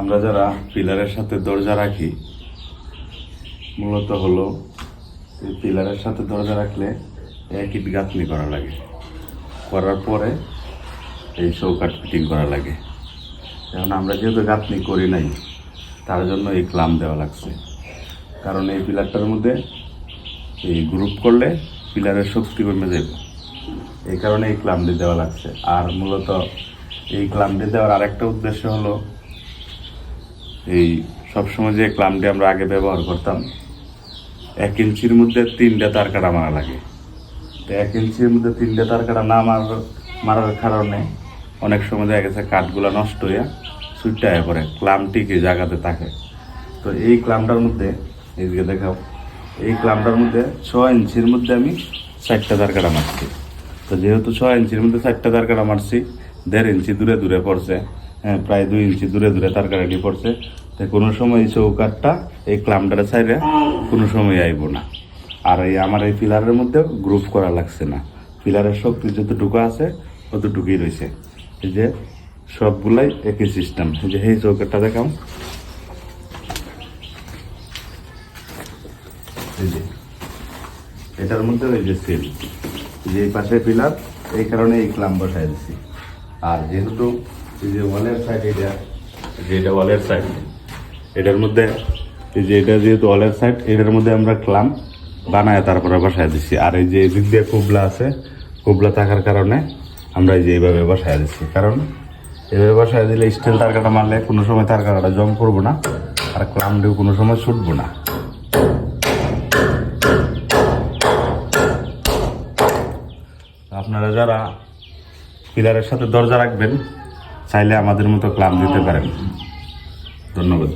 আমরা যারা পিলারের সাথে দরজা রাখি মূলত হলো এই পিলারের সাথে দরজা রাখলে এক ইট গাঁথনি করা লাগে, করার পরে এই চৌকাঠ ফিটিং করা লাগে। এখন আমরা যেহেতু গাঁথনি করি নাই তার জন্য এই ক্লাম দেওয়া লাগছে, কারণ এই পিলারটার মধ্যে এই গ্রুপ করলে পিলারের শক্তি কমে যাবে, এই কারণে এই ক্লামটি দেওয়া লাগছে। আর মূলত এই ক্লামটি দেওয়ার আরেকটা উদ্দেশ্য হলো এই সবসময় যে ক্লামটি আমরা আগে ব্যবহার করতাম 1 ইঞ্চির মধ্যে 3টে তার কাটা মারা লাগে। তো 1 ইঞ্চির মধ্যে 3টে তার কাটা না মারার কারণে অনেক সময় দেখা গেছে কাঠগুলো নষ্ট হয়ে সুইটটা হয়ে পড়ে, ক্লামটি কি জায়গাতে থাকে। তো এই ক্লামটার মধ্যে এইদিকে দেখাও, এই ক্লামটার মধ্যে 6 ইঞ্চির মধ্যে আমি 4টে তার কাটা মারছি। তো যেহেতু 6 ইঞ্চির মধ্যে 4টে তার কাটা মারছি, 1.5 ইঞ্চি দূরে পড়ছে, হ্যাঁ প্রায় 2 ইঞ্চি দূরে তার কাটাটি পড়ছে। তো কোনো সময় এই চৌকাঠটা এই ক্লামটারে ছাইরে কোনো সময় আইব না। আর এই আমার এই পিলারের মধ্যে গ্রুপ করা লাগছে না, পিলারের শক্তি যতটুকু আছে ততটুকুই রয়েছে। এই যে সবগুলাই একই সিস্টেম। এই যে এই চৌকাঠটা দেখাও, এই যে এটার মধ্যে ওই যে সেল, যে এই পাশে পিলার, এই কারণে এই ক্লাম বসাই দিচ্ছি। আর যেহেতু এই যে ওয়ালের সাইড, এটা ওয়ালের সাইড, এটার মধ্যে এই যে এটা যেহেতু ওয়ালের সাইড, এটার মধ্যে আমরা ক্লাম বানায় তারপরে বসাই দিচ্ছি। আর এই যে এদিক দিয়ে কুবলা আছে, কুবলা থাকার কারণে আমরা এই যে এইভাবে বসাই দিচ্ছি, কারণ এভাবে বসাই দিলে স্টিল তার কাটা মারলে কোনো সময় তার কাটাটা জং করবো না, আর ক্লামটিও কোনো সময় ছুটবো না। আপনারা যারা পিলারের সাথে দরজা রাখবেন চাইলে আমাদের মতো ক্লাম দিতে পারেন। ধন্যবাদ।